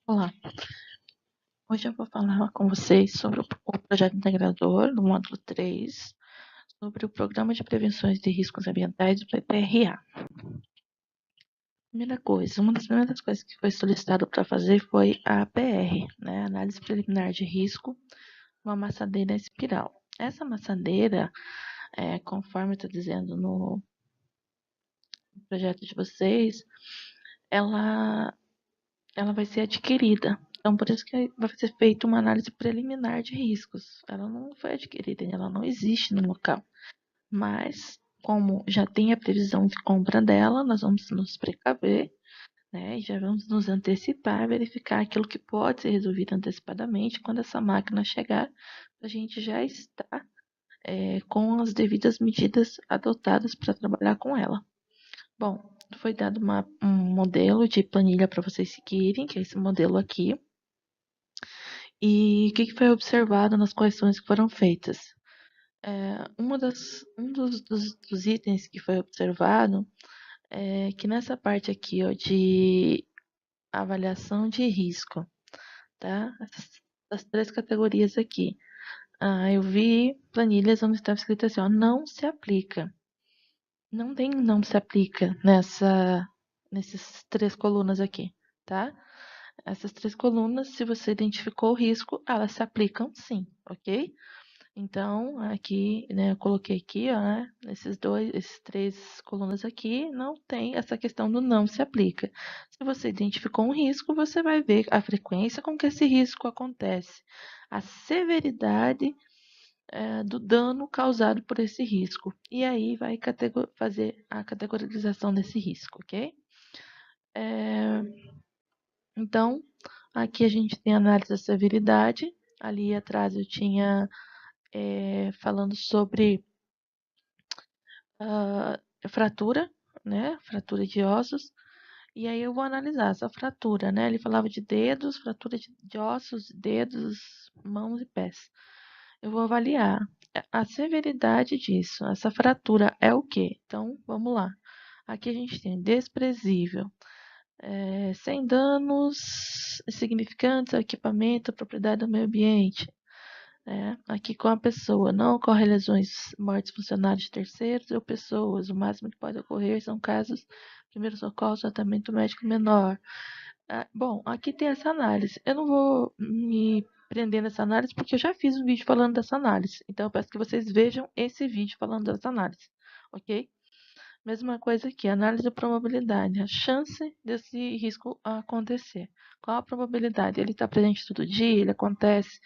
Olá, hoje eu vou falar com vocês sobre o projeto integrador do módulo 3, sobre o Programa de Prevenções de Riscos Ambientais do PPRA. Uma das primeiras coisas que foi solicitado para fazer foi a APR, né, Análise Preliminar de Risco, uma maçadeira espiral. Essa maçadeira, conforme está dizendo no projeto de vocês, ela vai ser adquirida. Então, por isso que vai ser feita uma análise preliminar de riscos. Ela não foi adquirida, ela não existe no local. Mas, como já tem a previsão de compra dela, nós vamos nos precaver, né? E já vamos nos antecipar, verificar aquilo que pode ser resolvido antecipadamente quando essa máquina chegar. A gente já está com as devidas medidas adotadas para trabalhar com ela. Bom, foi dado um modelo de planilha para vocês seguirem, que é esse modelo aqui. E o que foi observado nas correções que foram feitas? Um dos itens que foi observado é que nessa parte aqui, ó, de avaliação de risco, tá? Essas três categorias aqui. Eu vi planilhas onde estava escrito assim, ó, não se aplica. Não tem não se aplica nesses três colunas aqui, tá? Essas três colunas, se você identificou o risco, elas se aplicam sim, ok? Então, aqui, né, eu coloquei aqui, ó, né, esses três colunas aqui, não tem essa questão do não se aplica. Se você identificou um risco, você vai ver a frequência com que esse risco acontece, a severidade do dano causado por esse risco. E aí vai fazer a categorização desse risco, ok? Então, aqui a gente tem a análise da severidade. Ali atrás eu tinha falando sobre fratura, né? Fratura de ossos. E aí eu vou analisar essa fratura, né? Ele falava de dedos, fratura de ossos, dedos, mãos e pés. Eu vou avaliar a severidade disso. Essa fratura é o quê? Então, vamos lá. Aqui a gente tem desprezível, sem danos significantes ao equipamento, à propriedade do meio ambiente. Aqui com a pessoa, não ocorre lesões, mortes funcionários de terceiros ou pessoas. O máximo que pode ocorrer são casos, primeiro socorro, tratamento médico menor. Bom, aqui tem essa análise. Eu não vou me prender nessa análise porque eu já fiz um vídeo falando dessa análise. Então eu peço que vocês vejam esse vídeo falando dessa análise, ok? Mesma coisa aqui, análise de probabilidade, a chance desse risco acontecer. Qual a probabilidade? Ele está presente todo dia, ele acontece,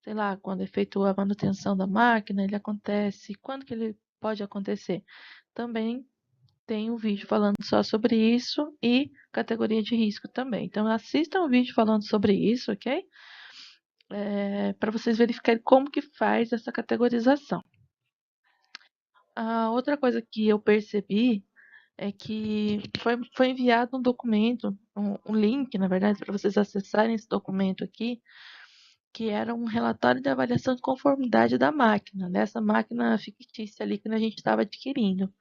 sei lá, quando é feita a manutenção da máquina, ele acontece, quando que ele pode acontecer? Também tem um vídeo falando só sobre isso e categoria de risco também. Então assistam o vídeo falando sobre isso, ok? Para vocês verificarem como que faz essa categorização. A outra coisa que eu percebi é que foi enviado um documento, um link, na verdade, para vocês acessarem esse documento aqui, que era um relatório de avaliação de conformidade da máquina, dessa máquina fictícia ali que a gente estava adquirindo.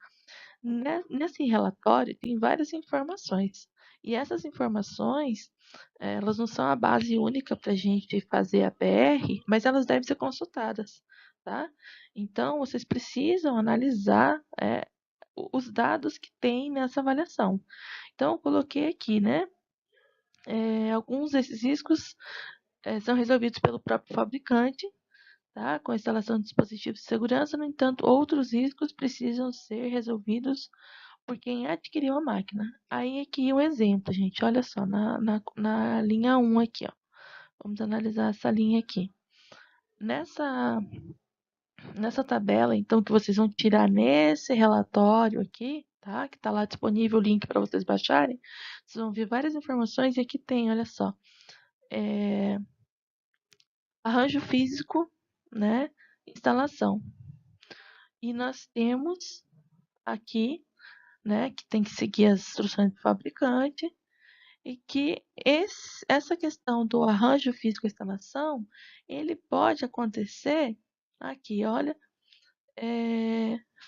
Nesse relatório tem várias informações. E essas informações, elas não são a base única para a gente fazer a PR, mas elas devem ser consultadas, tá? Então, vocês precisam analisar os dados que tem nessa avaliação. Então, eu coloquei aqui, né? Alguns desses riscos são resolvidos pelo próprio fabricante, tá? Com a instalação de dispositivos de segurança. No entanto, outros riscos precisam ser resolvidos por quem adquiriu a máquina. Aí aqui um exemplo, gente. Olha só, na linha 1 aqui, ó. Vamos analisar essa linha aqui. Nessa tabela, então, que vocês vão tirar nesse relatório aqui, tá? Que tá lá disponível o link para vocês baixarem. Vocês vão ver várias informações e aqui tem, olha só. Arranjo físico, né? Instalação. E nós temos aqui, né, que tem que seguir as instruções do fabricante e que essa questão do arranjo físico e instalação, ele pode acontecer aqui, olha,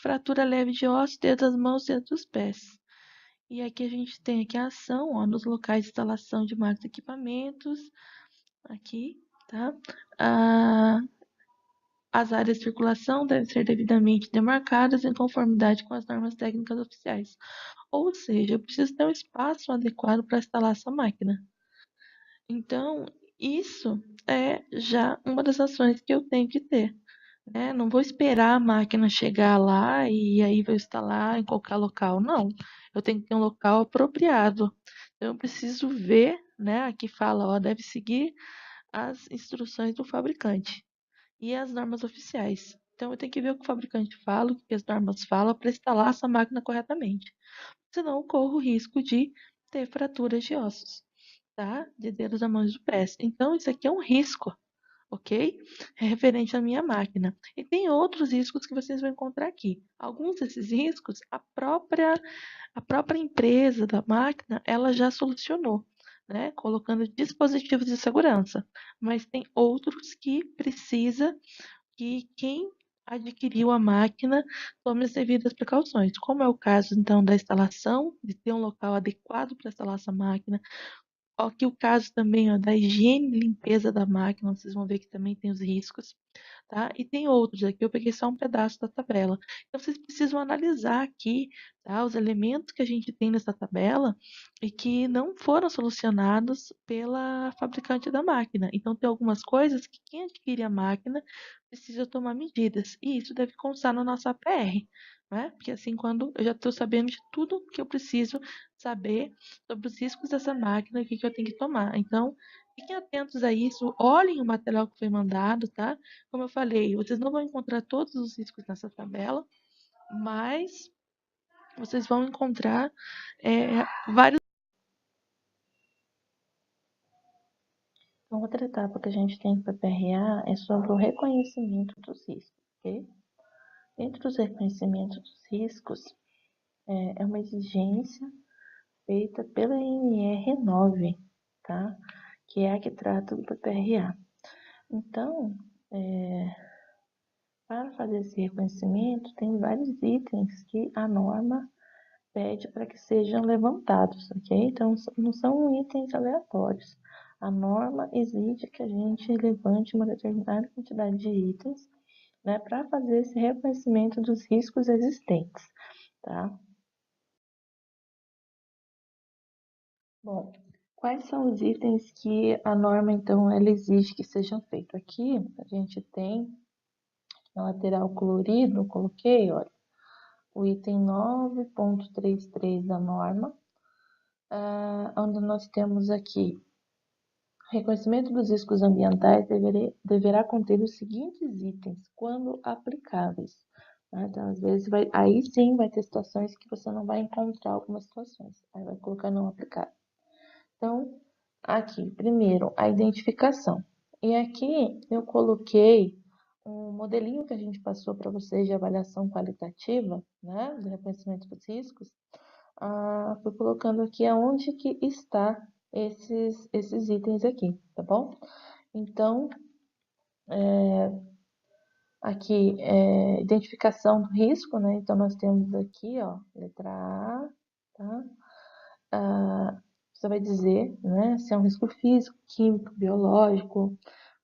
fratura leve de osso, dedo das mãos, dedo dos pés. E aqui a gente tem aqui a ação, ó, nos locais de instalação de máquinas e equipamentos, aqui, tá? Ah, as áreas de circulação devem ser devidamente demarcadas em conformidade com as normas técnicas oficiais. Ou seja, eu preciso ter um espaço adequado para instalar essa máquina. Então, isso é já uma das ações que eu tenho que ter, né? Não vou esperar a máquina chegar lá e aí vou instalar em qualquer local. Não, eu tenho que ter um local apropriado. Então, eu preciso ver, né? Aqui fala, ó, deve seguir as instruções do fabricante e as normas oficiais. Então, eu tenho que ver o que o fabricante fala, o que as normas falam para instalar essa máquina corretamente. Senão, eu corro o risco de ter fraturas de ossos, tá? De dedos da mão e dos pés. Então, isso aqui é um risco, ok? É referente à minha máquina. E tem outros riscos que vocês vão encontrar aqui. Alguns desses riscos, a própria empresa da máquina, ela já solucionou, né? Colocando dispositivos de segurança. Mas tem outros que precisa que quem adquiriu a máquina tome as devidas precauções, como é o caso, então, da instalação, de ter um local adequado para instalar essa máquina, aqui o caso também, ó, da higiene e limpeza da máquina, vocês vão ver que também tem os riscos, tá? E tem outros aqui, eu peguei só um pedaço da tabela. Então, vocês precisam analisar aqui, tá? Os elementos que a gente tem nessa tabela e que não foram solucionados pela fabricante da máquina. Então, tem algumas coisas que quem adquire a máquina precisa tomar medidas. E isso deve constar na nossa APR, né? Porque assim, quando eu já estou sabendo de tudo que eu preciso saber sobre os riscos dessa máquina e o que que eu tenho que tomar. Então, fiquem atentos a isso, olhem o material que foi mandado, tá? Como eu falei, vocês não vão encontrar todos os riscos nessa tabela, mas vocês vão encontrar vários. Então, outra etapa que a gente tem para PRA é sobre o reconhecimento dos riscos, ok? Dentro dos reconhecimentos dos riscos, é uma exigência feita pela NR9, tá? Que é a que trata do PPRA. Então, para fazer esse reconhecimento, tem vários itens que a norma pede para que sejam levantados, ok? Então, não são itens aleatórios. A norma exige que a gente levante uma determinada quantidade de itens, né, para fazer esse reconhecimento dos riscos existentes, tá? Bom, quais são os itens que a norma, então, ela exige que sejam feitos? Aqui, a gente tem na lateral colorido, eu coloquei, olha, o item 9.33 da norma, onde nós temos aqui, reconhecimento dos riscos ambientais deverá conter os seguintes itens, quando aplicáveis. Né? Então, às vezes, aí sim vai ter situações que você não vai encontrar algumas situações, aí vai colocar não aplicável. Então, aqui, primeiro, a identificação. E aqui eu coloquei um modelinho que a gente passou para vocês de avaliação qualitativa, né, do reconhecimento dos riscos. Fui colocando aqui aonde que está esses itens aqui, tá bom? Então, aqui, identificação do risco, né? Então, nós temos aqui, ó, letra A, tá? Você vai dizer, né, se é um risco físico, químico, biológico,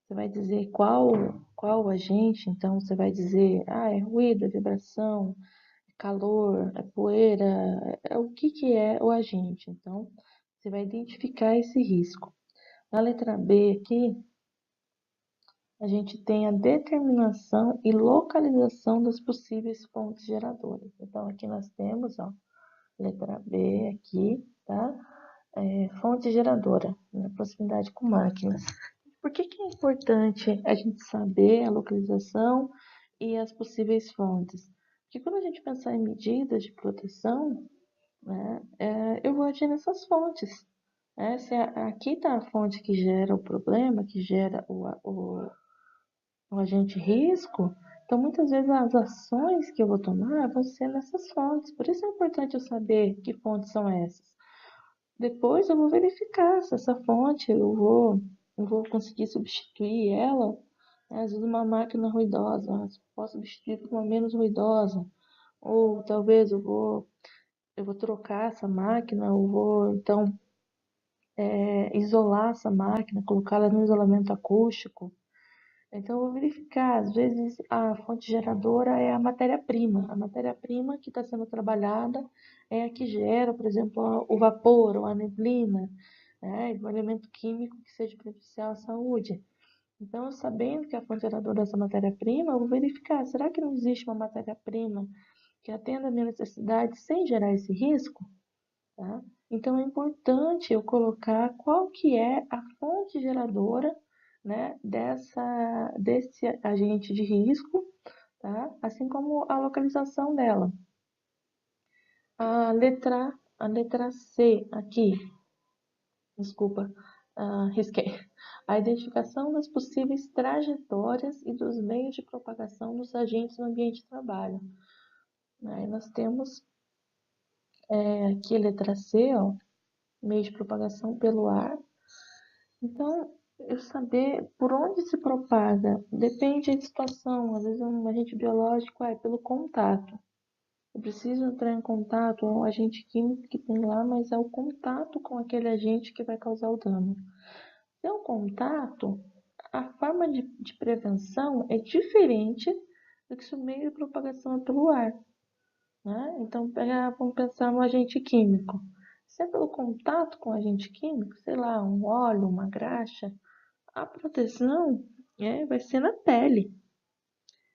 você vai dizer qual agente, então você vai dizer, é ruído, é vibração, é calor, é poeira, o que é o agente. Então, você vai identificar esse risco. Na letra B aqui, a gente tem a determinação e localização das possíveis fontes geradoras. Então, aqui nós temos, ó, letra B aqui, tá? Fonte geradora, na proximidade com máquinas. Por que que é importante a gente saber a localização e as possíveis fontes? Porque quando a gente pensar em medidas de proteção, né, eu vou agir nessas fontes. Se aqui está a fonte que gera o problema, que gera o agente risco, então muitas vezes as ações que eu vou tomar vão ser nessas fontes. Por isso é importante eu saber que fontes são essas. Depois eu vou verificar se essa fonte eu vou conseguir substituir ela. Às vezes uma máquina ruidosa, posso substituir por uma menos ruidosa. Ou talvez eu vou eu vou trocar essa máquina, eu vou então isolar essa máquina, colocá-la no isolamento acústico. Então, eu vou verificar, às vezes a fonte geradora é a matéria-prima que está sendo trabalhada é a que gera, por exemplo, o vapor ou a neblina, né? Um elemento químico que seja prejudicial à saúde. Então, eu sabendo que a fonte geradora dessa matéria-prima, eu vou verificar, será que não existe uma matéria-prima que atenda a minha necessidade sem gerar esse risco? Tá? Então é importante eu colocar qual que é a fonte geradora, né, desse agente de risco, tá? Assim como a localização dela. A letra C aqui, desculpa, risquei. A identificação das possíveis trajetórias e dos meios de propagação dos agentes no ambiente de trabalho. Aí nós temos aqui a letra C, ó, meio de propagação pelo ar. Então, eu saber por onde se propaga depende da situação. Às vezes, um agente biológico é pelo contato. Eu preciso entrar em contato com o agente químico que tem lá, mas é o contato com aquele agente que vai causar o dano. Se é o contato, a forma de prevenção é diferente do que se o meio de propagação é pelo ar, né? Então, vamos pensar no agente químico. Se é pelo contato com o agente químico, sei lá, um óleo, uma graxa, a proteção vai ser na pele.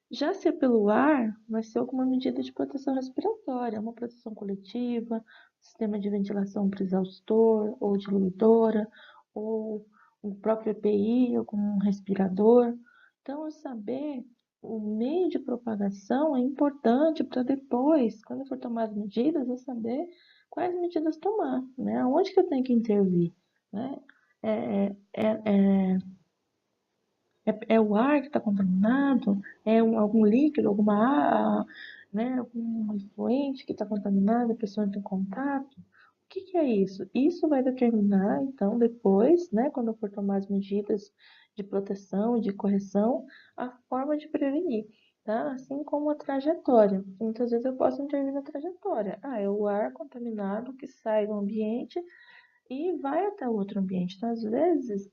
Já se é pelo ar, vai ser alguma medida de proteção respiratória, uma proteção coletiva, sistema de ventilação por exaustor ou diluidora, ou o próprio EPI, algum respirador. Então, eu saber o meio de propagação é importante para depois, quando eu for tomar as medidas, eu saber quais medidas tomar, né? Onde que eu tenho que intervir, né? É, é, é, é o ar que está contaminado? É algum líquido, né, algum efluente que está contaminado, a pessoa entra em contato? O que é isso? Isso vai determinar, então, depois, né, quando eu for tomar as medidas de proteção, de correção, a forma de prevenir, tá? Assim como a trajetória. Muitas vezes eu posso intervir na trajetória. É o ar contaminado que sai do ambiente e vai até o outro ambiente. Então, às vezes,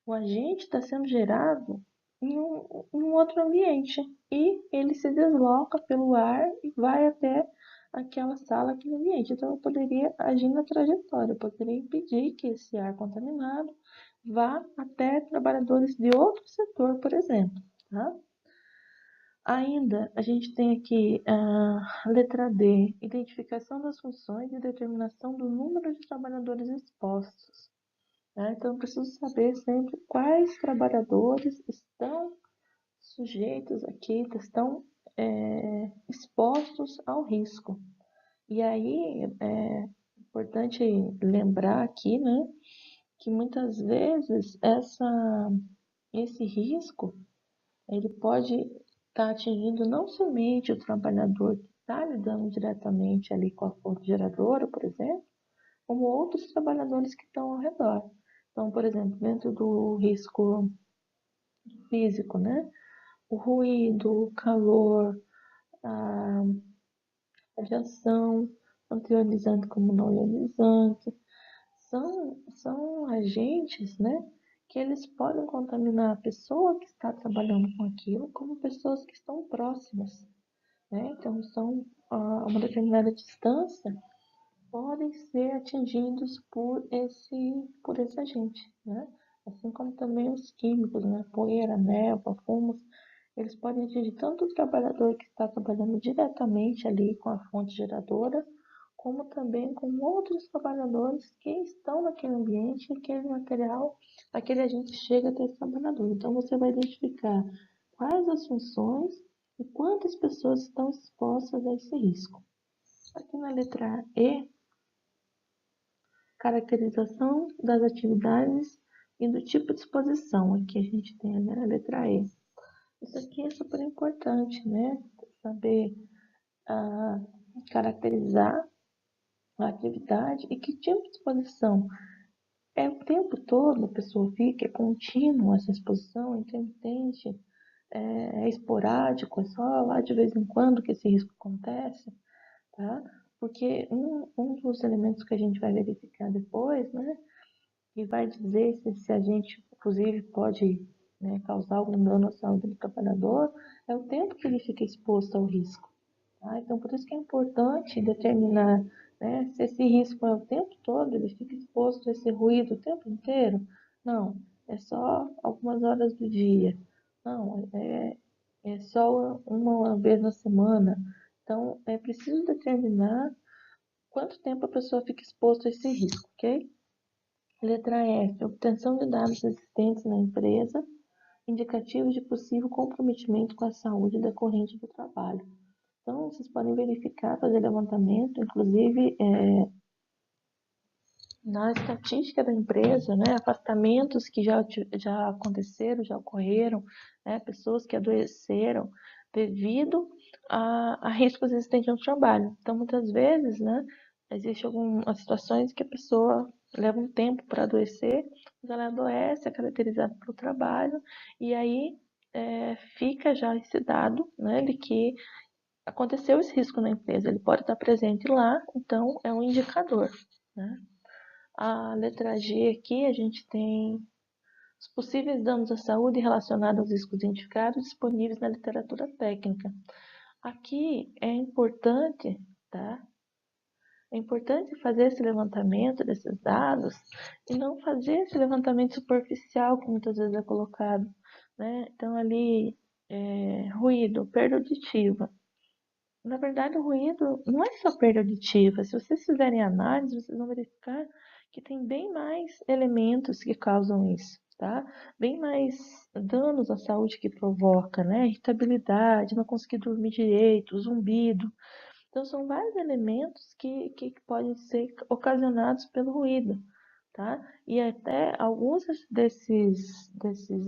o agente está sendo gerado em um outro ambiente e ele se desloca pelo ar e vai até aquela sala, aquele ambiente. Então, eu poderia agir na trajetória, eu poderia impedir que esse ar contaminado vá até trabalhadores de outro setor, por exemplo. Tá? Ainda, a gente tem aqui a letra D, identificação das funções e determinação do número de trabalhadores expostos. Né? Então, eu preciso saber sempre quais trabalhadores estão sujeitos aqui, estão expostos ao risco. E aí, é importante lembrar aqui, né, que muitas vezes esse risco, ele pode estar atingindo não somente o trabalhador que está lidando diretamente ali com a fonte geradora, por exemplo, como outros trabalhadores que estão ao redor. Então, por exemplo, dentro do risco físico, né? O ruído, o calor, a radiação, tanto ionizante como não ionizante, são agentes, né? Que eles podem contaminar a pessoa que está trabalhando com aquilo, como pessoas que estão próximas, né? Então, são a uma determinada distância podem ser atingidos por esse agente, né? Assim como também os químicos, né? Poeira, névoa, fumos, eles podem atingir tanto o trabalhador que está trabalhando diretamente ali com a fonte geradora, como também com outros trabalhadores que estão naquele ambiente, aquele material, aquele agente chega até esse trabalhador. Então você vai identificar quais as funções e quantas pessoas estão expostas a esse risco. Aqui na letra E, caracterização das atividades e do tipo de exposição. Aqui a gente tem a letra E. Isso aqui é super importante, né? Saber caracterizar a atividade e que tipo de exposição. É o tempo todo a pessoa fica, é contínua essa exposição, é intermitente, é esporádico, é só lá de vez em quando que esse risco acontece. tá? Porque um dos elementos que a gente vai verificar depois, né, e vai dizer se a gente, inclusive, pode, né, causar algum dano à saúde do trabalhador, é o tempo que ele fica exposto ao risco. Tá? Então, por isso que é importante determinar, né, se esse risco é o tempo todo, ele fica exposto a esse ruído o tempo inteiro. Não, é só algumas horas do dia. Não, é só uma vez na semana. Então, é preciso determinar quanto tempo a pessoa fica exposta a esse risco, ok? Letra F. Obtenção de dados existentes na empresa, indicativos de possível comprometimento com a saúde decorrente do trabalho. Então, vocês podem verificar, fazer levantamento, inclusive na estatística da empresa, né, afastamentos que já aconteceram, já ocorreram, né, pessoas que adoeceram devido a riscos existentes no trabalho. Então, muitas vezes, né, existem algumas situações que a pessoa leva um tempo para adoecer, mas ela adoece, é caracterizada pelo trabalho, e aí fica já esse dado, né, de que aconteceu esse risco na empresa, ele pode estar presente lá, então é um indicador, né? A letra G aqui, a gente tem os possíveis danos à saúde relacionados aos riscos identificados disponíveis na literatura técnica. Aqui é importante, tá? É importante fazer esse levantamento desses dados e não fazer esse levantamento superficial, que muitas vezes é colocado, né? Então, ali, ruído, perda auditiva. Na verdade, o ruído não é só perda auditiva. Se vocês fizerem análise, vocês vão verificar que tem bem mais elementos que causam isso, tá? Bem mais danos à saúde que provoca, né? Irritabilidade, não conseguir dormir direito, zumbido. Então, são vários elementos que podem ser ocasionados pelo ruído, tá? E até alguns desses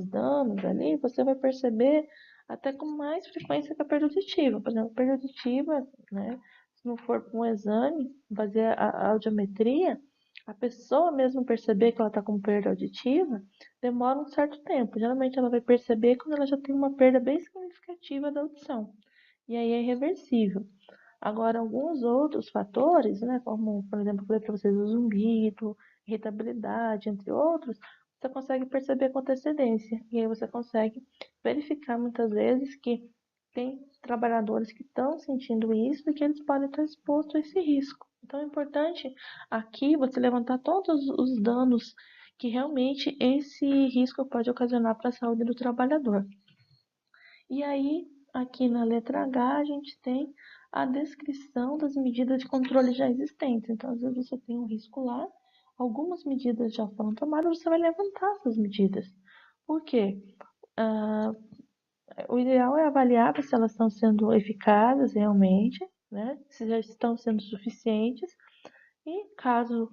danos ali, você vai perceber até com mais frequência que a perda auditiva. Por exemplo, a perda auditiva, né? Se não for para um exame, fazer a audiometria, a pessoa mesmo perceber que ela está com perda auditiva, demora um certo tempo. Geralmente ela vai perceber quando ela já tem uma perda bem significativa da audição. E aí é irreversível. Agora, alguns outros fatores, né, como, por exemplo, eu falei para vocês, o zumbido, irritabilidade, entre outros, você consegue perceber com antecedência. E aí você consegue verificar muitas vezes que tem trabalhadores que estão sentindo isso e que eles podem estar expostos a esse risco. Então, é importante aqui você levantar todos os danos que realmente esse risco pode ocasionar para a saúde do trabalhador. E aí, aqui na letra H, a gente tem a descrição das medidas de controle já existentes. Então, às vezes você tem um risco lá, algumas medidas já foram tomadas, você vai levantar essas medidas. Por quê? Ah, o ideal é avaliar se elas estão sendo eficazes realmente, né? Se já estão sendo suficientes. E caso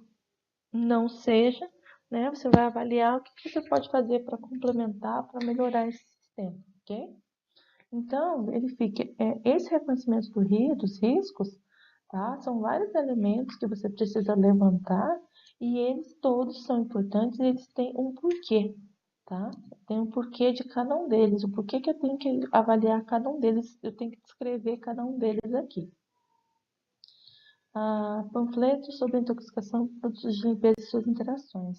não seja, né, você vai avaliar o que você pode fazer para complementar, para melhorar esse sistema, ok? Então, verifique, esse reconhecimento dos riscos, tá? São vários elementos que você precisa levantar e eles todos são importantes e eles têm um porquê, tá? Tem um porquê de cada um deles, o porquê que eu tenho que avaliar cada um deles, eu tenho que descrever cada um deles aqui. Panfleto sobre intoxicação por produtos de limpeza e suas interações.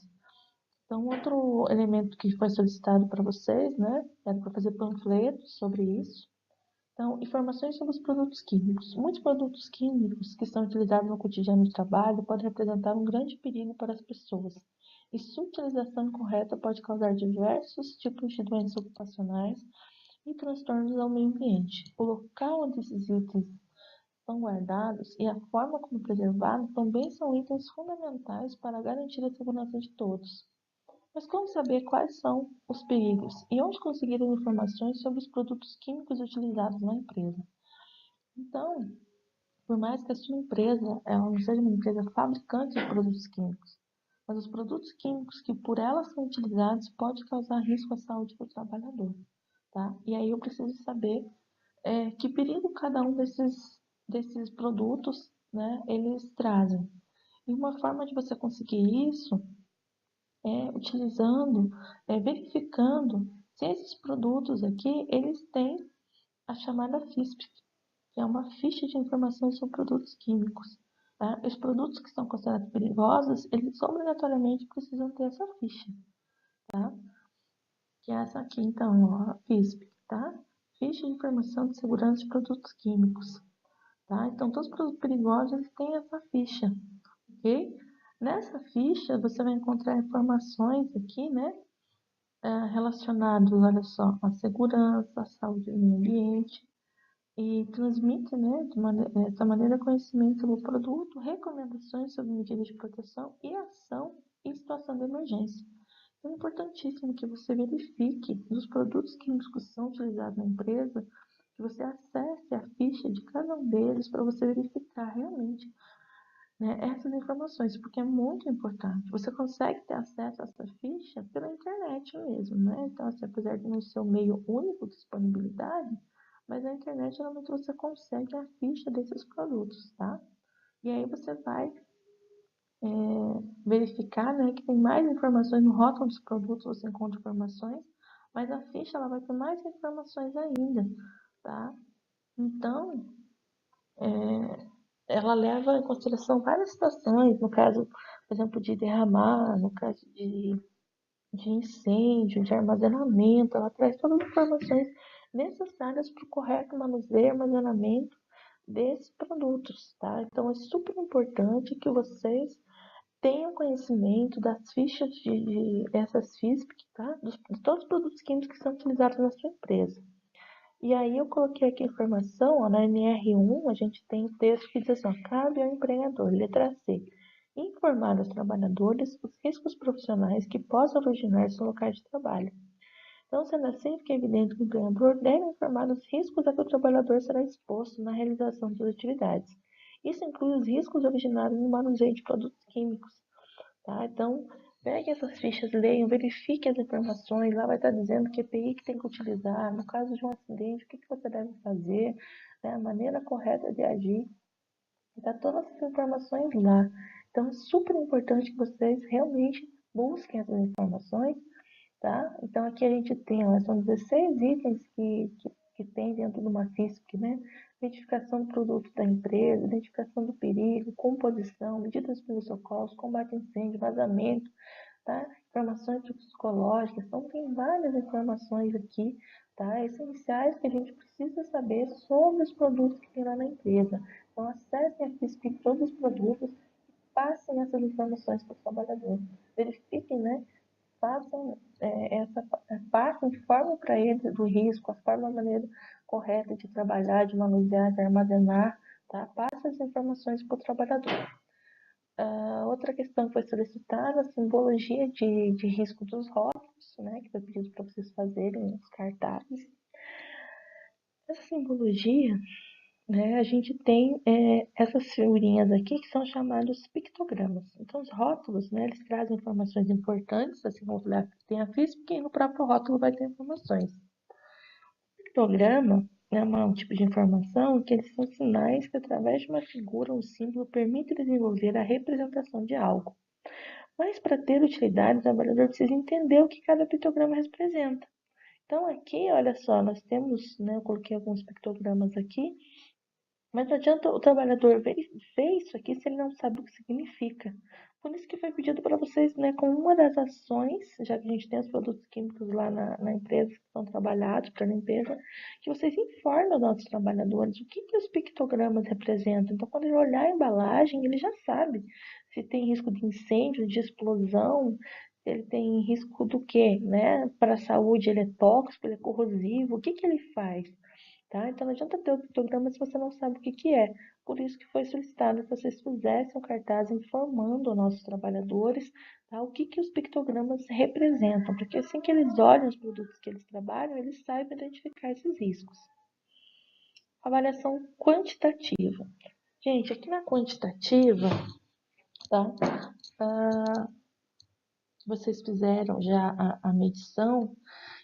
Então, outro elemento que foi solicitado para vocês, né, era para fazer panfletos sobre isso. Então, informações sobre os produtos químicos. Muitos produtos químicos que são utilizados no cotidiano de trabalho podem representar um grande perigo para as pessoas. E sua utilização incorreta pode causar diversos tipos de doenças ocupacionais e transtornos ao meio ambiente. O local onde esses itens são guardados e a forma como preservados também são itens fundamentais para garantir a segurança de todos. Mas como saber quais são os perigos e onde conseguir as informações sobre os produtos químicos utilizados na empresa? Então, por mais que a sua empresa ela não seja uma empresa fabricante de produtos químicos, mas os produtos químicos que por ela são utilizados podem causar risco à saúde do trabalhador, tá? E aí eu preciso saber que perigo cada um desses produtos, né, eles trazem. E uma forma de você conseguir isso utilizando, verificando se esses produtos aqui, eles têm a chamada FISP. que é uma ficha de informações sobre produtos químicos. Tá? Os produtos que são considerados perigosos, eles obrigatoriamente precisam ter essa ficha, tá? Que é essa aqui, então, ó, a FISP, tá? Ficha de informação de segurança de produtos químicos, tá? Então, todos os produtos perigosos, eles têm essa ficha, ok? Nessa ficha, você vai encontrar informações aqui, né? Relacionadas, olha só, à segurança, à saúde do meio ambiente, e transmite, né, dessa maneira, conhecimento sobre o produto, recomendações sobre medidas de proteção e ação em situação de emergência. Então, é importantíssimo que você verifique os produtos químicos que são utilizados na empresa, que você acesse a ficha de cada um deles para você verificar realmente, né, essas informações, porque é muito importante. Você consegue ter acesso a essa ficha pela internet mesmo, né? Então, assim, apesar de não ser o meio único de disponibilidade, mas na internet geralmente você consegue a ficha desses produtos, tá? E aí você vai verificar, né, que tem mais informações no rótulo dos produtos, você encontra informações, mas a ficha ela vai ter mais informações ainda, tá? Então, ela leva em consideração várias situações, no caso, por exemplo, de derramar, no caso de incêndio, de armazenamento, ela traz todas as informações necessárias para o correto manuseio e armazenamento desses produtos, tá? Então, é super importante que vocês tenham conhecimento das fichas essas FISP, tá? De todos os produtos químicos que são utilizados na sua empresa. E aí eu coloquei aqui a informação, ó, na NR1 a gente tem um texto que diz assim, ó, cabe ao empregador, letra C, informar os trabalhadores os riscos profissionais que possam originar-se no local de trabalho. Então, sendo assim, fica evidente que o empregador deve informar os riscos a que o trabalhador será exposto na realização de suas atividades. Isso inclui os riscos originados no manuseio de produtos químicos. Tá? Então, pegue essas fichas, leiam, verifique as informações. Lá vai estar dizendo que EPI que tem que utilizar, no caso de um acidente, o que você deve fazer, né? A maneira correta de agir. Está todas essas informações lá. Então, é super importante que vocês realmente busquem essas informações, tá? Então, aqui a gente tem, ó, são 16 itens que tem dentro de uma FISP, né? Identificação do produto da empresa, identificação do perigo, composição, medidas de socorros, combate a incêndio, vazamento, tá? Informações psicológicas, então tem várias informações aqui, tá? Essenciais que a gente precisa saber sobre os produtos que tem lá na empresa. Então, acessem a FISP de todos os produtos, passem essas informações para o trabalhador. Verifiquem, né? Façam passem, informam para eles do risco, a forma, a maneira correta de trabalhar, de manusear, de armazenar, tá? Passe as informações para o trabalhador. Outra questão que foi solicitada, a simbologia de risco dos rótulos, né? Que foi pedido para vocês fazerem os cartazes. Essa simbologia, né, a gente tem essas figurinhas aqui que são chamados pictogramas. Então, os rótulos, né, eles trazem informações importantes, assim como tem a FISP, e no próprio rótulo vai ter informações. O pictograma é um tipo de informação que eles são sinais que, através de uma figura ou um símbolo, permite desenvolver a representação de algo. Mas, para ter utilidade, o trabalhador precisa entender o que cada pictograma representa. Então, aqui, olha só, nós temos, né, eu coloquei alguns pictogramas aqui, mas não adianta o trabalhador ver isso aqui se ele não sabe o que significa. Por isso que foi pedido para vocês, né, com uma das ações, já que a gente tem os produtos químicos lá na empresa que são trabalhados para a limpeza, que vocês informem os nossos trabalhadores o que os pictogramas representam. Então, quando ele olhar a embalagem, ele já sabe se tem risco de incêndio, de explosão, se ele tem risco do quê, né? Para a saúde, ele é tóxico, ele é corrosivo, o que ele faz? Tá? Então não adianta ter o pictograma se você não sabe o que é. Por isso que foi solicitado que vocês fizessem um cartaz informando os nossos trabalhadores, tá? O que os pictogramas representam, porque assim que eles olham os produtos que eles trabalham, eles saibam identificar esses riscos. Avaliação quantitativa. Gente, aqui na quantitativa, tá? Vocês fizeram já a medição.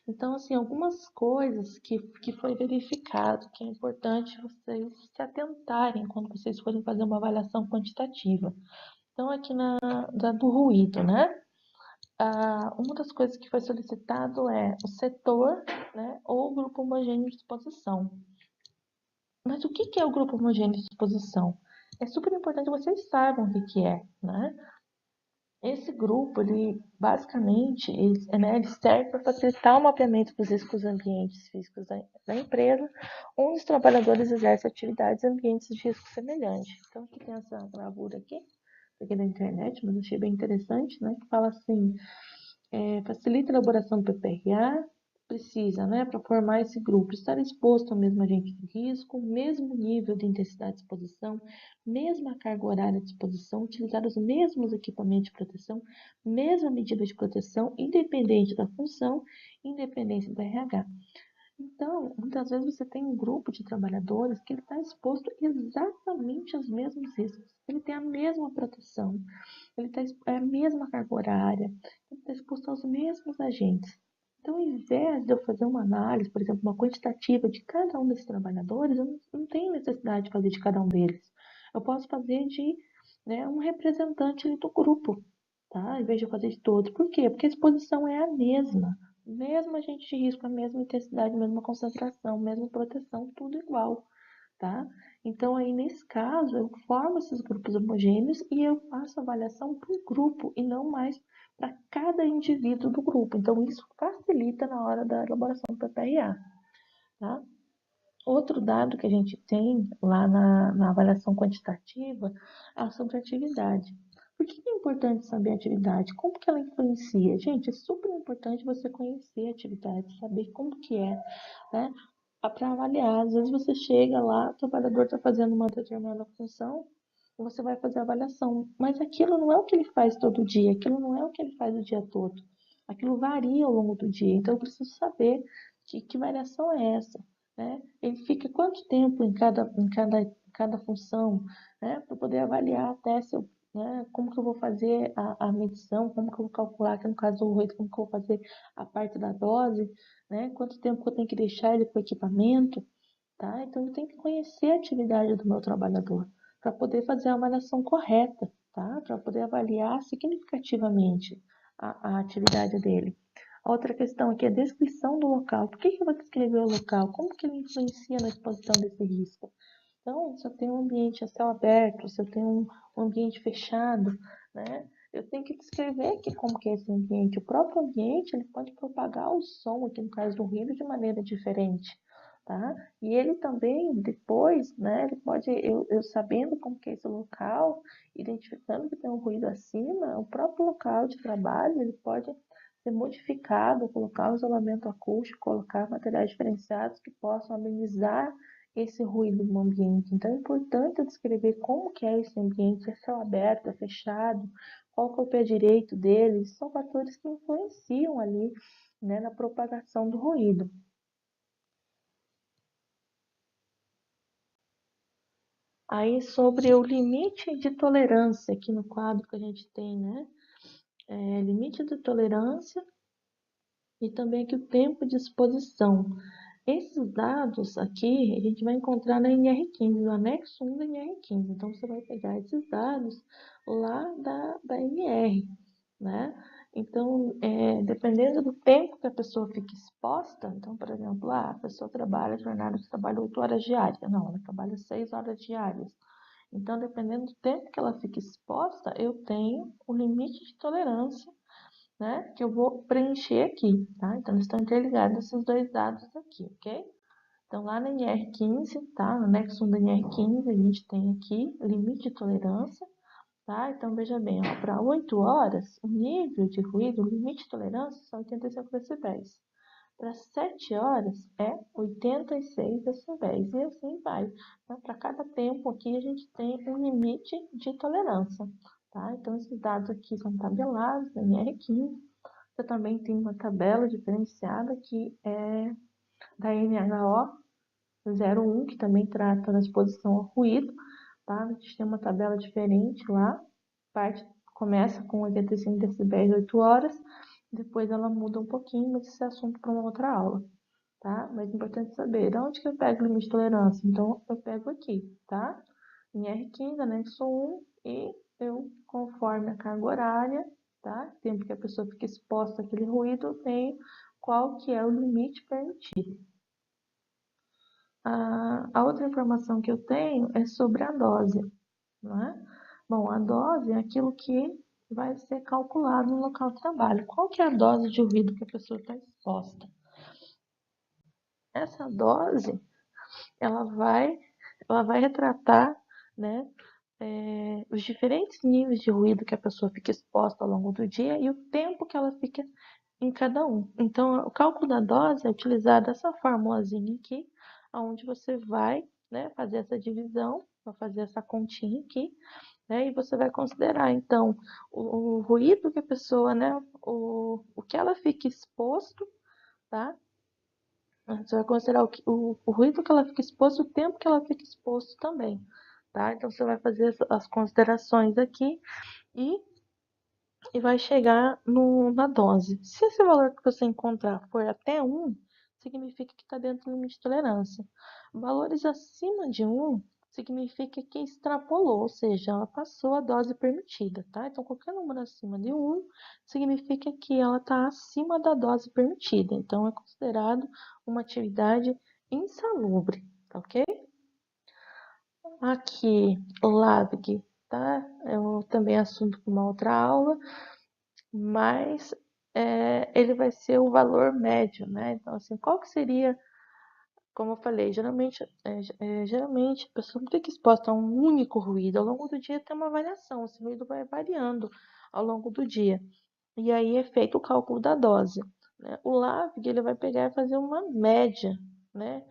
Então, assim, algumas coisas que foi verificado, que é importante vocês se atentarem quando vocês forem fazer uma avaliação quantitativa. Então, aqui do ruído, né? Uma das coisas que foi solicitado é o setor, né, ou o grupo homogêneo de exposição. Mas o que que é o grupo homogêneo de exposição? É super importante que vocês saibam o que que é, né? Esse grupo, ele basicamente, ele serve para facilitar o mapeamento dos riscos ambientes físicos da empresa, onde os trabalhadores exercem atividades em ambientes de risco semelhante. Então, aqui tem essa gravura aqui da internet, mas achei bem interessante, né? Que fala assim, facilita a elaboração do PPRA, precisa, né, para formar esse grupo, estar exposto ao mesmo agente de risco, mesmo nível de intensidade de exposição, mesma carga horária de exposição, utilizar os mesmos equipamentos de proteção, mesma medida de proteção, independente da função, independência do RH. Então, muitas vezes você tem um grupo de trabalhadores que ele está exposto exatamente aos mesmos riscos. Ele tem a mesma proteção, ele é a mesma carga horária, ele está exposto aos mesmos agentes. Então, ao invés de eu fazer uma análise, por exemplo, uma quantitativa de cada um desses trabalhadores, eu não tenho necessidade de fazer de cada um deles. Eu posso fazer de, né, um representante do grupo, tá? Em vez de eu fazer de todos. Por quê? Porque a exposição é a mesma. Mesmo agente de risco, a mesma intensidade, a mesma concentração, mesma proteção, tudo igual, tá? Então, aí, nesse caso, eu formo esses grupos homogêneos e eu faço avaliação por grupo e não mais para cada indivíduo do grupo. Então, isso facilita na hora da elaboração do PPRA, tá? Outro dado que a gente tem lá na avaliação quantitativa é sobre a atividade. Por que é importante saber a atividade? Como que ela influencia? Gente, é super importante você conhecer a atividade, saber como que é, né? Para avaliar. Às vezes você chega lá, o trabalhador está fazendo uma determinada função, e você vai fazer a avaliação. Mas aquilo não é o que ele faz todo dia, aquilo não é o que ele faz o dia todo. Aquilo varia ao longo do dia. Então eu preciso saber que variação é essa, né? Ele fica quanto tempo em cada função, né? Para poder avaliar até se eu, né, como que eu vou fazer a medição, como que eu vou calcular, que no caso do ruído, como que eu vou fazer a parte da dose, né? Quanto tempo que eu tenho que deixar ele com o equipamento, tá? Então eu tenho que conhecer a atividade do meu trabalhador para poder fazer a avaliação correta, tá? Para poder avaliar significativamente a atividade dele. Outra questão aqui é a descrição do local. Por que eu vou descrever o local? Como que ele influencia na exposição desse risco? Então, se eu tenho um ambiente a céu aberto, se eu tenho um ambiente fechado, né? Eu tenho que descrever aqui como que é esse ambiente. O próprio ambiente, ele pode propagar o som, aqui no caso do ruído, de maneira diferente, tá? E ele também, depois, né, ele pode, eu sabendo como que é esse local, identificando que tem um ruído acima, o próprio local de trabalho, ele pode ser modificado, colocar um isolamento acústico, colocar materiais diferenciados que possam amenizar esse ruído no ambiente. Então é importante eu descrever como que é esse ambiente, se é céu aberto, é fechado, qual que é o pé direito dele, são fatores que influenciam ali, né, na propagação do ruído. Aí sobre o limite de tolerância, aqui no quadro que a gente tem, né, limite de tolerância e também aqui o tempo de exposição. Esses dados aqui a gente vai encontrar na NR15, no anexo 1 da NR15. Então, você vai pegar esses dados lá da NR, né? Então, dependendo do tempo que a pessoa fica exposta, então, por exemplo, a pessoa trabalha, jornada de trabalho 8 horas diárias. Não, ela trabalha 6 horas diárias. Então, dependendo do tempo que ela fica exposta, eu tenho um limite de tolerância, né, que eu vou preencher aqui, tá? Então, eles estão interligados esses dois dados aqui, ok? Então, lá na NR15, tá? No anexo 1 da NR15, a gente tem aqui limite de tolerância, tá? Então, veja bem, para 8 horas, o nível de ruído, o limite de tolerância são 85 decibéis. Para 7 horas é 86 decibéis e assim vai. Então, para cada tempo aqui a gente tem um limite de tolerância, tá? Então, esses dados aqui são tabelados na NR15. Você também tem uma tabela diferenciada que é da NHO 01, que também trata da exposição ao ruído, tá? A gente tem uma tabela diferente lá. A parte começa com 85 decibéis 8 horas, depois ela muda um pouquinho, mas esse é assunto para uma outra aula, tá? Mas é importante saber, de onde que eu pego o limite de tolerância? Então, eu pego aqui, tá? Em R15, anexo 1, e eu, conforme a carga horária, tá? Tempo que a pessoa fica exposta àquele ruído, eu tenho qual que é o limite permitido. A outra informação que eu tenho é sobre a dose, não é? Bom, a dose é aquilo que vai ser calculado no local de trabalho. Qual que é a dose de ruído que a pessoa está exposta? Essa dose, ela vai retratar, né, os diferentes níveis de ruído que a pessoa fica exposta ao longo do dia e o tempo que ela fica em cada um. Então, o cálculo da dose é utilizado essa formulazinha aqui, onde você vai, né, fazer essa divisão, vai fazer essa continha aqui, né, e você vai considerar, então, o ruído que a pessoa, né, o que ela fica exposto, tá? Você vai considerar o ruído que ela fica exposto, o tempo que ela fica exposto também, tá? Então, você vai fazer as considerações aqui e, vai chegar na dose. Se esse valor que você encontrar for até 1, significa que está dentro do limite de tolerância. Valores acima de 1 significa que extrapolou, ou seja, ela passou a dose permitida, tá? Então, qualquer número acima de 1 significa que ela está acima da dose permitida. Então, é considerado uma atividade insalubre, tá ok? Aqui, LAVG, tá? É também assunto para uma outra aula, mas ele vai ser o valor médio, né? Então, assim, qual que seria, como eu falei, geralmente a pessoa não fica exposta a um único ruído. Ao longo do dia tem uma variação, esse ruído vai variando ao longo do dia. E aí é feito o cálculo da dose, né? O LAVG, ele vai pegar e fazer uma média, né?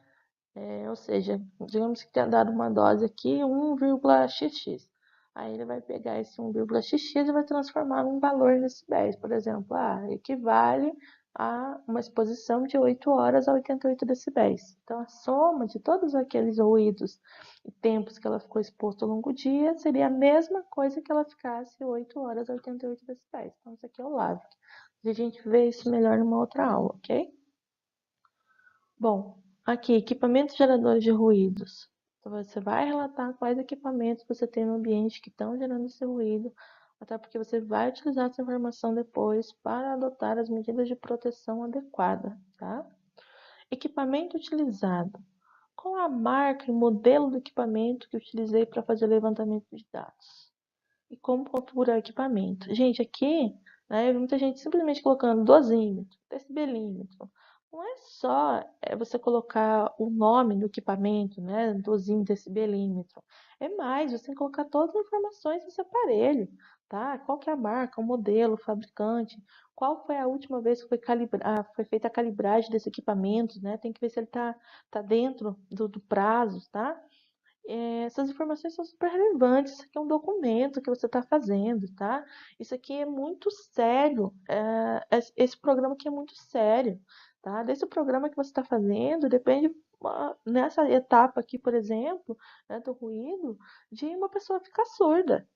Ou seja, digamos que tenha dado uma dose aqui 1,xx. Aí ele vai pegar esse 1,xx e vai transformar num valor em decibéis. Por exemplo, equivale a uma exposição de 8 horas a 88 decibéis. Então, a soma de todos aqueles ruídos e tempos que ela ficou exposta ao longo do dia seria a mesma coisa que ela ficasse 8 horas a 88 decibéis. Então, isso aqui é o LAVC. A gente vê isso melhor numa outra aula, ok? Bom, aqui, equipamentos geradores de ruídos. Então, você vai relatar quais equipamentos você tem no ambiente que estão gerando esse ruído, até porque você vai utilizar essa informação depois para adotar as medidas de proteção adequada, tá? Equipamento utilizado. Qual a marca e modelo do equipamento que utilizei para fazer o levantamento de dados? E como configurar o equipamento? Gente, aqui, né, muita gente simplesmente colocando dosímetro, decibelímetro. Não é só você colocar o nome do equipamento, né, dosímetro, decibelímetro. É mais, você tem que colocar todas as informações desse aparelho, tá? Qual que é a marca, o modelo, o fabricante, qual foi a última vez que foi feita a calibragem desse equipamento, né? Tem que ver se ele tá dentro do prazo, tá? Essas informações são super relevantes. Isso aqui é um documento que você está fazendo, tá? Isso aqui é muito sério. Esse programa aqui é muito sério, tá? Desse programa que você está fazendo, depende, nessa etapa aqui, por exemplo, né, do ruído, de uma pessoa ficar surda.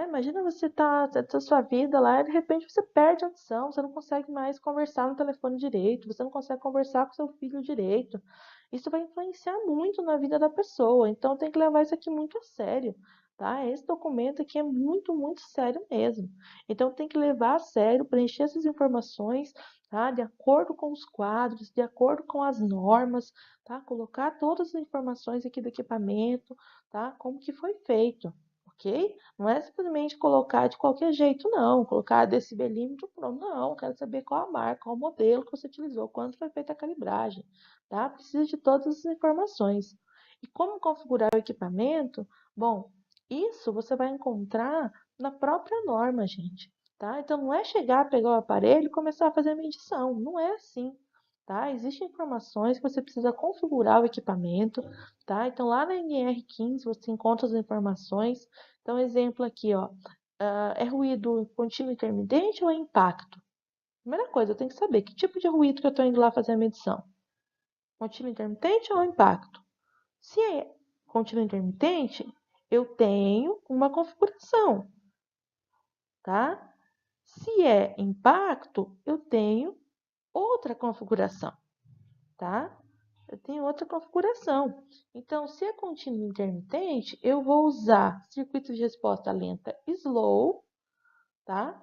Imagina você tá sua vida lá e de repente você perde a audição, você não consegue mais conversar no telefone direito, você não consegue conversar com seu filho direito. Isso vai influenciar muito na vida da pessoa, então tem que levar isso aqui muito a sério, tá? Esse documento aqui é muito, muito sério mesmo. Então tem que levar a sério, preencher essas informações, tá? De acordo com os quadros, de acordo com as normas, tá? Colocar todas as informações aqui do equipamento, tá? Como que foi feito, ok? Não é simplesmente colocar de qualquer jeito, não. Colocar decibelímetro, pronto, não. Quero saber qual a marca, qual o modelo que você utilizou, quando foi feita a calibragem, tá? Precisa de todas as informações. E como configurar o equipamento? Bom, isso você vai encontrar na própria norma, gente, tá? Então não é chegar, pegar o aparelho e começar a fazer a medição. Não é assim, tá? Existem informações que você precisa configurar o equipamento, tá? Então lá na NR15 você encontra as informações. Então, exemplo aqui, ó. É ruído contínuo intermitente ou é impacto? Primeira coisa, eu tenho que saber que tipo de ruído que eu estou indo lá fazer a medição. Contínuo intermitente ou impacto? Se é contínuo intermitente, eu tenho uma configuração, tá? Se é impacto, eu tenho outra configuração, tá? Eu tenho outra configuração. Então, se é contínuo intermitente, eu vou usar circuito de resposta lenta slow, tá?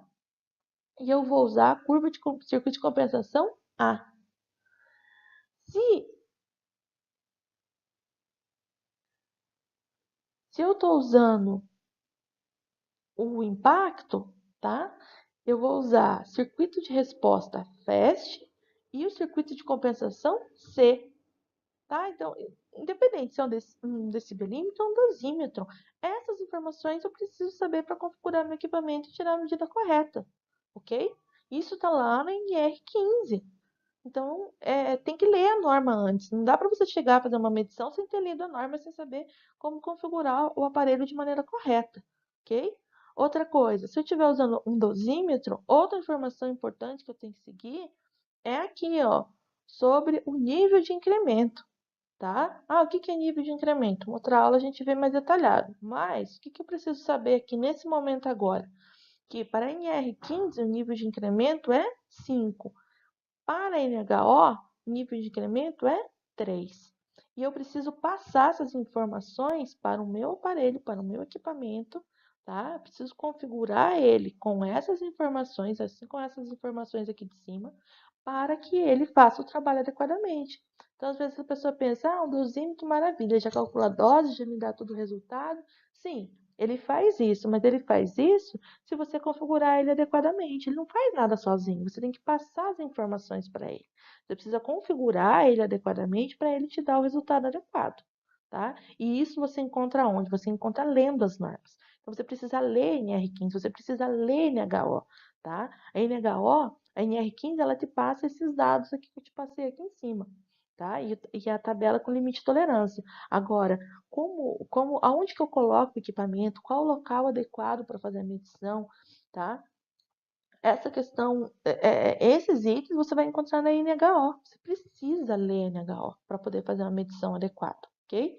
E eu vou usar a curva de circuito de compensação A. Se Se eu estou usando o impacto, tá? Eu vou usar circuito de resposta FAST e o circuito de compensação C, tá? Então, independente se é um decibelímetro ou um dosímetro, essas informações eu preciso saber para configurar meu equipamento e tirar a medida correta, ok? Isso está lá na NR15. Então, tem que ler a norma antes. Não dá para você chegar a fazer uma medição sem ter lido a norma, sem saber como configurar o aparelho de maneira correta, ok? Outra coisa, se eu estiver usando um dosímetro, outra informação importante que eu tenho que seguir é aqui, ó, sobre o nível de incremento, tá? Ah, o que é nível de incremento? Outra aula a gente vê mais detalhado. Mas, o que eu preciso saber aqui nesse momento agora? Que para a NR15 o nível de incremento é 5. Para a NHO, o nível de incremento é 3. E eu preciso passar essas informações para o meu aparelho, para o meu equipamento, tá? Eu preciso configurar ele com essas informações, assim com essas informações aqui de cima, para que ele faça o trabalho adequadamente. Então, às vezes a pessoa pensa, um dosímetro, maravilha, já calcula a dose, já me dá todo o resultado. Sim, ele faz isso, mas ele faz isso se você configurar ele adequadamente. Ele não faz nada sozinho, você tem que passar as informações para ele. Você precisa configurar ele adequadamente para ele te dar o resultado adequado, tá? E isso você encontra onde? Você encontra lendo as normas. Então você precisa ler NR15, você precisa ler NHO, tá? A NHO, a NR15, ela te passa esses dados aqui que eu te passei aqui em cima, tá? E a tabela com limite de tolerância. Agora, aonde que eu coloco o equipamento, qual o local adequado para fazer a medição, tá? Essa questão, esses itens você vai encontrar na NHO. Você precisa ler a NHO para poder fazer uma medição adequada, ok?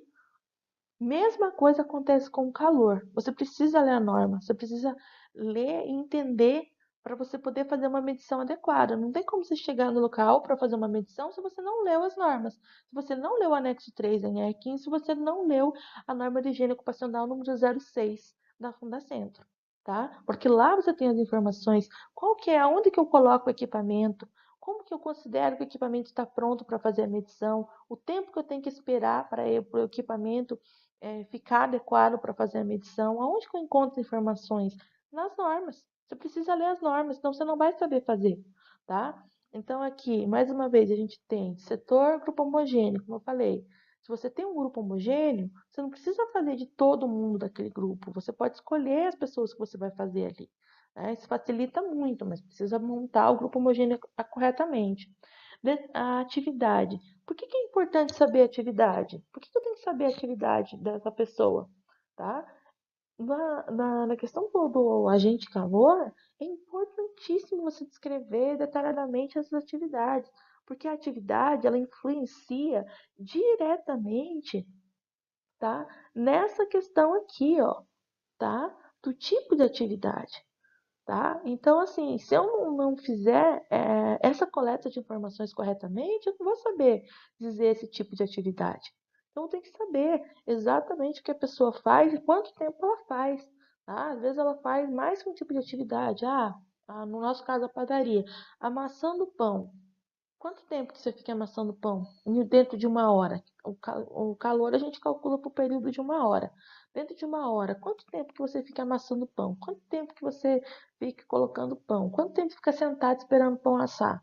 Mesma coisa acontece com o calor. Você precisa ler a norma, você precisa ler e entender para você poder fazer uma medição adequada. Não tem como você chegar no local para fazer uma medição se você não leu as normas. Se você não leu o anexo 3 da NR15, se você não leu a norma de higiene ocupacional número 06 da Fundacentro, tá? Porque lá você tem as informações, qual que é, aonde que eu coloco o equipamento, como que eu considero que o equipamento está pronto para fazer a medição, o tempo que eu tenho que esperar para o equipamento ficar adequado para fazer a medição. Aonde que eu encontro informações? Nas normas. Você precisa ler as normas, senão você não vai saber fazer, tá? Então aqui, mais uma vez, a gente tem setor, grupo homogêneo, como eu falei. Se você tem um grupo homogêneo, você não precisa fazer de todo mundo daquele grupo. Você pode escolher as pessoas que você vai fazer ali, né? Isso facilita muito, mas precisa montar o grupo homogêneo corretamente. A atividade. Por que é importante saber a atividade? Por que eu tenho que saber a atividade dessa pessoa? Tá? Na questão do agente calor, é importantíssimo você descrever detalhadamente essas atividades, porque a atividade ela influencia diretamente, tá? Nessa questão aqui, ó, tá? Do tipo de atividade. Tá? Então, assim, se eu não fizer essa coleta de informações corretamente, eu não vou saber dizer esse tipo de atividade. Então, eu tenho que saber exatamente o que a pessoa faz e quanto tempo ela faz. Tá? Às vezes, ela faz mais que um tipo de atividade. No nosso caso, a padaria, amassando pão. Quanto tempo que você fica amassando pão? Dentro de uma hora. O calor a gente calcula por período de uma hora. Dentro de uma hora, quanto tempo que você fica amassando pão? Quanto tempo que você fica colocando pão? Quanto tempo fica sentado esperando o pão assar?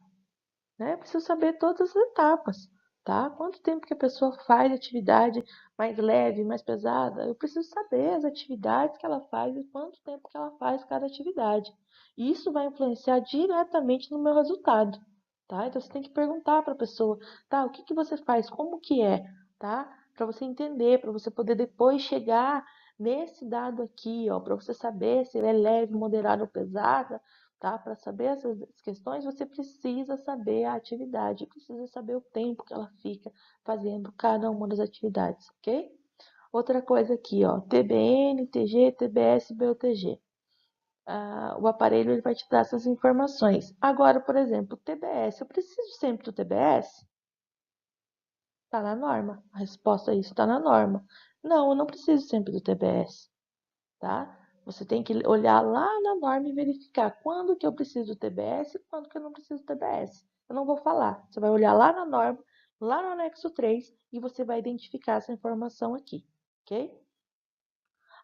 Né? Eu preciso saber todas as etapas, tá? Quanto tempo que a pessoa faz atividade mais leve, mais pesada? Eu preciso saber as atividades que ela faz e quanto tempo que ela faz cada atividade. Isso vai influenciar diretamente no meu resultado, tá? Então você tem que perguntar para a pessoa, tá? O que que você faz? Como que é, tá? Para você entender, para você poder depois chegar nesse dado aqui, ó, para você saber se ele é leve, moderado ou pesada, tá? Para saber essas questões, você precisa saber a atividade, precisa saber o tempo que ela fica fazendo cada uma das atividades, ok? Outra coisa aqui, ó, TBN, TG, TBS, BOTG. O aparelho ele vai te dar essas informações. Agora, por exemplo, TBS, eu preciso sempre do TBS? Está na norma. A resposta a isso está na norma. Não, eu não preciso sempre do TBS, tá? Você tem que olhar lá na norma e verificar quando que eu preciso do TBS e quando que eu não preciso do TBS. Eu não vou falar. Você vai olhar lá na norma, lá no anexo 3, e você vai identificar essa informação aqui, ok?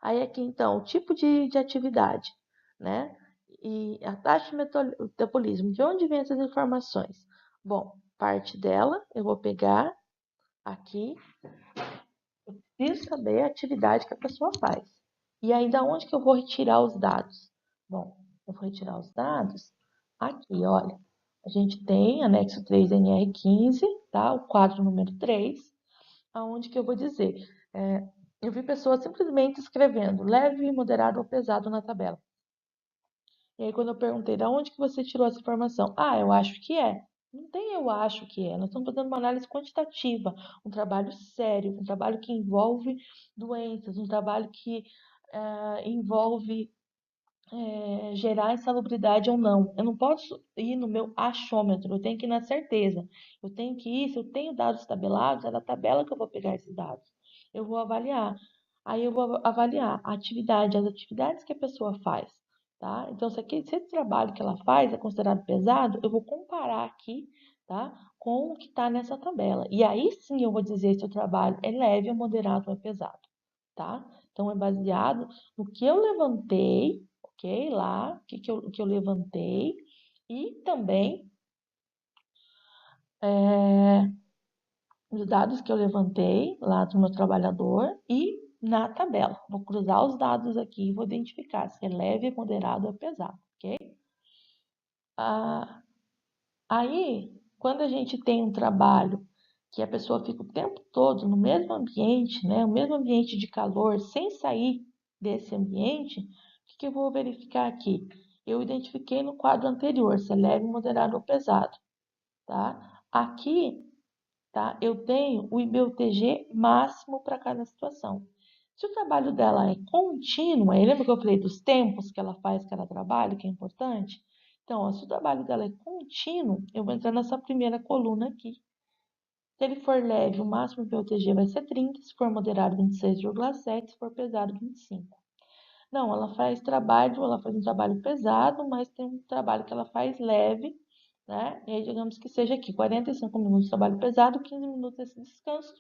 Aí aqui, então, o tipo de atividade, né? E a taxa de metabolismo, de onde vem essas informações? Bom, parte dela eu vou pegar aqui, eu preciso saber a atividade que a pessoa faz. E aí, da onde que eu vou retirar os dados? Bom, eu vou retirar os dados aqui, olha. A gente tem anexo 3 NR15, tá? O quadro número 3, aonde que eu vou dizer, eu vi pessoas simplesmente escrevendo leve, moderado ou pesado na tabela. E aí quando eu perguntei, de onde que você tirou essa informação? Ah, eu acho que é. Não tem eu acho que é. Nós estamos fazendo uma análise quantitativa, um trabalho sério, um trabalho que envolve doenças, um trabalho que envolve gerar insalubridade ou não. Eu não posso ir no meu achômetro, eu tenho que ir na certeza. Eu tenho que ir, se eu tenho dados tabelados, é da tabela que eu vou pegar esses dados. Eu vou avaliar. Aí eu vou avaliar a atividade, as atividades que a pessoa faz. Tá? Então, se esse trabalho que ela faz é considerado pesado, eu vou comparar aqui, tá? Com o que está nessa tabela. E aí sim eu vou dizer se o trabalho é leve, é moderado ou é pesado. Tá? Então, é baseado no que eu levantei, ok? Lá, o que eu levantei, e também os dados que eu levantei lá do meu trabalhador e na tabela. Vou cruzar os dados aqui e vou identificar se é leve, moderado ou pesado, ok? Ah, aí, quando a gente tem um trabalho que a pessoa fica o tempo todo no mesmo ambiente, né? O mesmo ambiente de calor, sem sair desse ambiente, o que eu vou verificar aqui? Eu identifiquei no quadro anterior se é leve, moderado ou pesado, tá? Aqui, tá? Eu tenho o IBUTG máximo para cada situação. Se o trabalho dela é contínuo, aí lembra que eu falei dos tempos que ela faz cada trabalho, que é importante? Então, ó, se o trabalho dela é contínuo, eu vou entrar nessa primeira coluna aqui. Se ele for leve, o máximo IBUTG vai ser 30, se for moderado, 26,7, se for pesado, 25. Não, ela faz um trabalho pesado, mas tem um trabalho que ela faz leve, né? E aí, digamos que seja aqui, 45 minutos de trabalho pesado, 15 minutos desse descanso,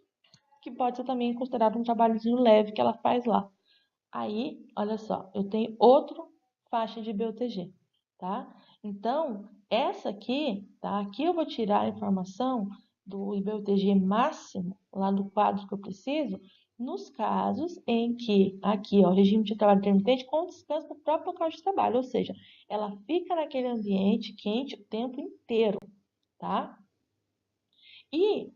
que pode ser também considerado um trabalhozinho leve que ela faz lá. Aí, olha só, eu tenho outro faixa de BUTG, tá? Então, essa aqui, tá? Aqui eu vou tirar a informação do IBUTG máximo, lá do quadro que eu preciso, nos casos em que, aqui, ó, regime de trabalho intermitente com descanso no próprio local de trabalho, ou seja, ela fica naquele ambiente quente o tempo inteiro, tá? E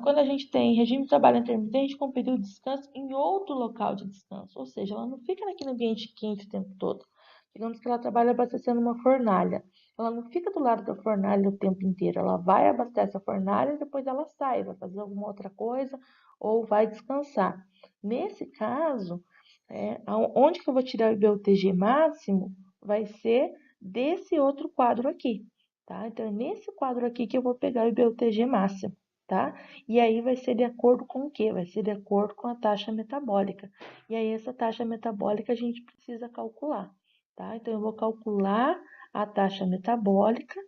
quando a gente tem regime de trabalho intermitente com período de descanso em outro local de descanso, ou seja, ela não fica naquele ambiente quente o tempo todo. Digamos que ela trabalha abastecendo uma fornalha. Ela não fica do lado da fornalha o tempo inteiro. Ela vai abastecer a fornalha e depois ela sai, vai fazer alguma outra coisa ou vai descansar. Nesse caso, onde que eu vou tirar o IBUTG máximo vai ser desse outro quadro aqui. Tá? Então, é nesse quadro aqui que eu vou pegar o IBUTG máximo, tá? E aí vai ser de acordo com o quê? Vai ser de acordo com a taxa metabólica. E aí, essa taxa metabólica a gente precisa calcular, tá? Então, eu vou calcular a taxa metabólica,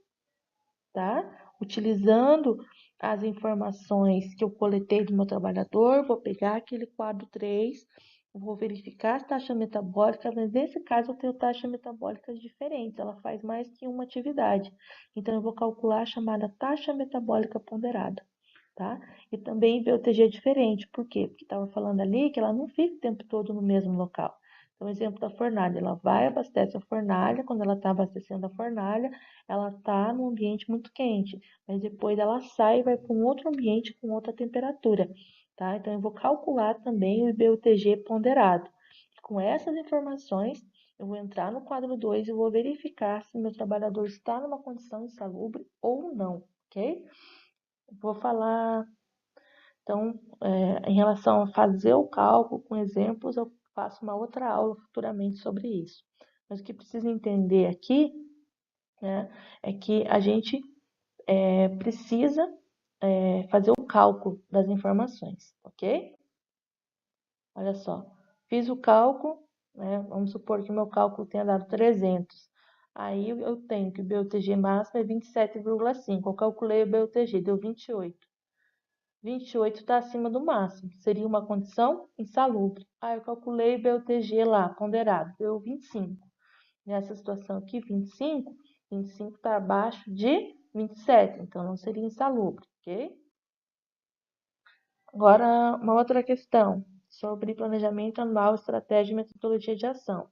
tá? Utilizando as informações que eu coletei do meu trabalhador, vou pegar aquele quadro 3, vou verificar a taxa metabólica, mas nesse caso eu tenho taxas metabólicas diferentes, ela faz mais que uma atividade. Então, eu vou calcular a chamada taxa metabólica ponderada, tá? E também BUTG é diferente, por quê? Porque estava falando ali que ela não fica o tempo todo no mesmo local. Então, exemplo da fornalha, ela vai, abastece a fornalha, quando ela está abastecendo a fornalha, ela está num ambiente muito quente, mas depois ela sai e vai para um outro ambiente com outra temperatura, tá? Então, eu vou calcular também o IBUTG ponderado. Com essas informações, eu vou entrar no quadro 2 e vou verificar se meu trabalhador está numa condição insalubre ou não, ok? Vou falar, então, em relação a fazer o cálculo com exemplos, eu faço uma outra aula futuramente sobre isso. Mas o que precisa entender aqui, né, é que a gente precisa fazer o cálculo das informações, ok? Olha só, fiz o cálculo, né, vamos supor que o meu cálculo tenha dado 300. Aí eu tenho que o BUTG máximo é 27,5. Eu calculei o BUTG, deu 28. 28 está acima do máximo. Seria uma condição insalubre. Eu calculei BUTG lá, ponderado, deu 25. Nessa situação aqui, 25 está abaixo de 27, então não seria insalubre, ok? Agora, uma outra questão sobre planejamento anual, estratégia e metodologia de ação.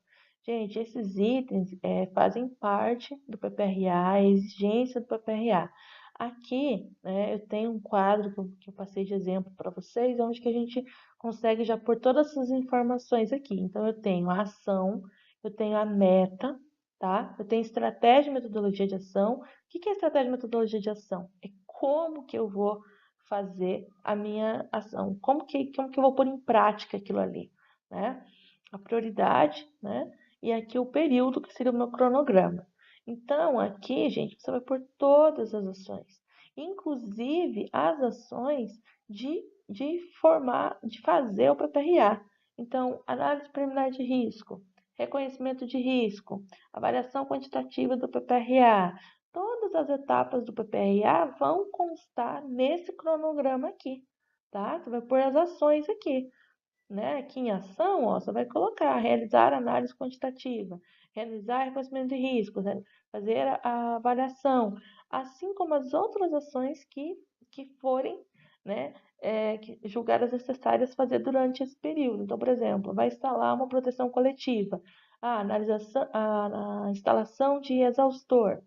Gente, esses itens fazem parte do PPRA, a exigência do PPRA. Aqui, né, eu tenho um quadro que eu passei de exemplo para vocês, onde que a gente consegue já pôr todas essas informações aqui. Então, eu tenho a ação, eu tenho a meta, tá? Eu tenho estratégia e metodologia de ação. O que é estratégia e metodologia de ação? É como que eu vou fazer a minha ação, como que eu vou pôr em prática aquilo ali, né? A prioridade, né? E aqui o período, que seria o meu cronograma. Então, aqui, gente, você vai pôr todas as ações, inclusive as ações de fazer o PPRA. Então, análise preliminar de risco, reconhecimento de risco, avaliação quantitativa do PPRA. Todas as etapas do PPRA vão constar nesse cronograma aqui, tá? Você vai pôr as ações aqui, né? Aqui em ação, ó, você vai colocar realizar análise quantitativa, realizar reconhecimento de riscos, né? Fazer a avaliação, assim como as outras ações que forem, né, julgadas necessárias fazer durante esse período. Então, por exemplo, vai instalar uma proteção coletiva, a instalação de exaustor,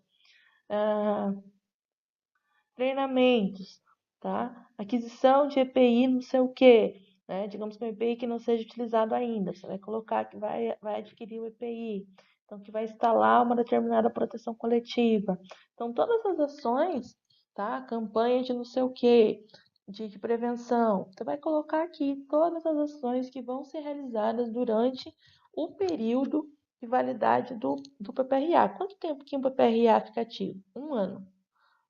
treinamentos, tá? Aquisição de EPI não sei o quê, né? Digamos que um EPI que não seja utilizado ainda, você vai colocar que vai adquirir o EPI, então que vai instalar uma determinada proteção coletiva. Então, todas as ações, tá? Campanha de não sei o quê, de prevenção, você vai colocar aqui todas as ações que vão ser realizadas durante o período de validade do PPRA. Quanto tempo que um PPRA fica ativo? 1 ano.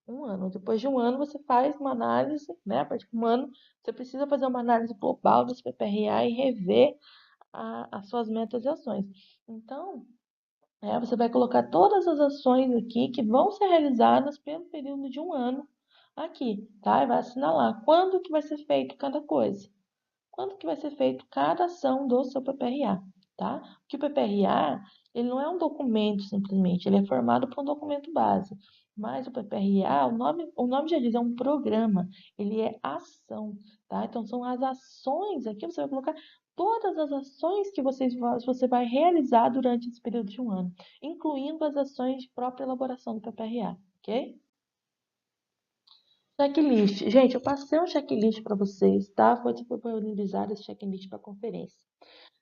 1 ano. Depois de 1 ano, você faz uma análise, né? A partir de 1 ano, você precisa fazer uma análise global dos PPRA e rever as suas metas e ações. Então, você vai colocar todas as ações aqui que vão ser realizadas pelo período de 1 ano aqui, tá? E vai assinalar quando que vai ser feito cada coisa. Quando que vai ser feito cada ação do seu PPRA, tá? Porque o PPRA, ele não é um documento simplesmente, ele é formado por um documento base. Mas o PPRA, o nome já diz, é um programa, ele é ação, tá? Então, são as ações, aqui você vai colocar todas as ações que você vai realizar durante esse período de 1 ano, incluindo as ações de própria elaboração do PPRA, ok? Checklist. Gente, eu passei um checklist para vocês, tá? Foi disponibilizado esse checklist para a conferência.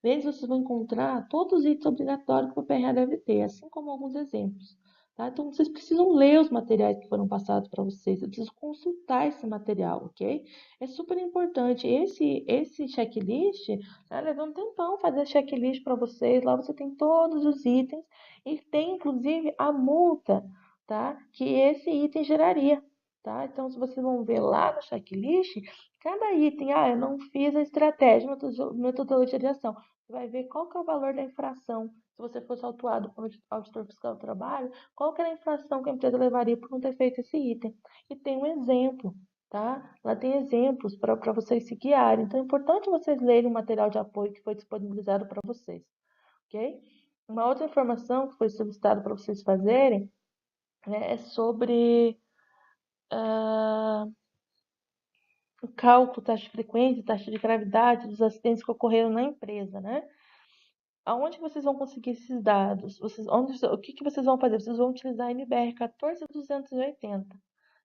Neles vocês vão encontrar todos os itens obrigatórios que o PRA deve ter, assim como alguns exemplos. Tá? Então, vocês precisam ler os materiais que foram passados para vocês, vocês precisam consultar esse material, ok? É super importante. Esse checklist, né, levou um tempão fazer checklist para vocês. Lá você tem todos os itens e tem, inclusive, a multa, tá? Que esse item geraria. Tá? Então, se vocês vão ver lá no checklist, cada item, eu não fiz a estratégia, metodologia de ação. Você vai ver qual que é o valor da infração. Se você fosse autuado por um auditor fiscal do trabalho, qual que era a infração que a empresa levaria por não ter feito esse item. E tem um exemplo, tá? Lá tem exemplos para vocês se guiarem. Então, é importante vocês lerem o material de apoio que foi disponibilizado para vocês, ok? Uma outra informação que foi solicitada para vocês fazerem, né, é sobre o cálculo, taxa de frequência, taxa de gravidade dos acidentes que ocorreram na empresa, né? Aonde vocês vão conseguir esses dados? O que vocês vão fazer? Vocês vão utilizar a NBR 14280,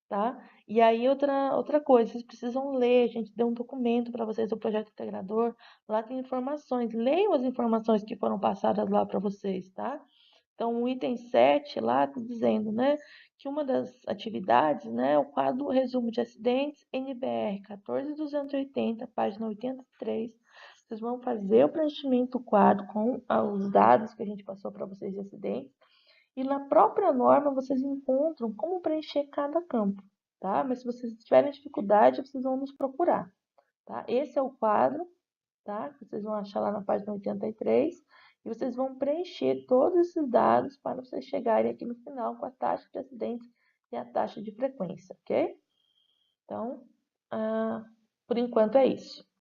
tá? E aí, outra coisa, vocês precisam ler, a gente deu um documento para vocês do projeto integrador, lá tem informações, leiam as informações que foram passadas lá para vocês, tá? Então, o item 7 lá está dizendo, né, que uma das atividades, né, é o quadro resumo de acidentes NBR 14280, página 83. Vocês vão fazer o preenchimento do quadro com os dados que a gente passou para vocês de acidentes. E na própria norma vocês encontram como preencher cada campo, tá? Mas se vocês tiverem dificuldade, vocês vão nos procurar, tá? Esse é o quadro, tá? Que vocês vão achar lá na página 83. E vocês vão preencher todos esses dados para vocês chegarem aqui no final com a taxa de acidentes e a taxa de frequência, ok? Então, Por enquanto é isso.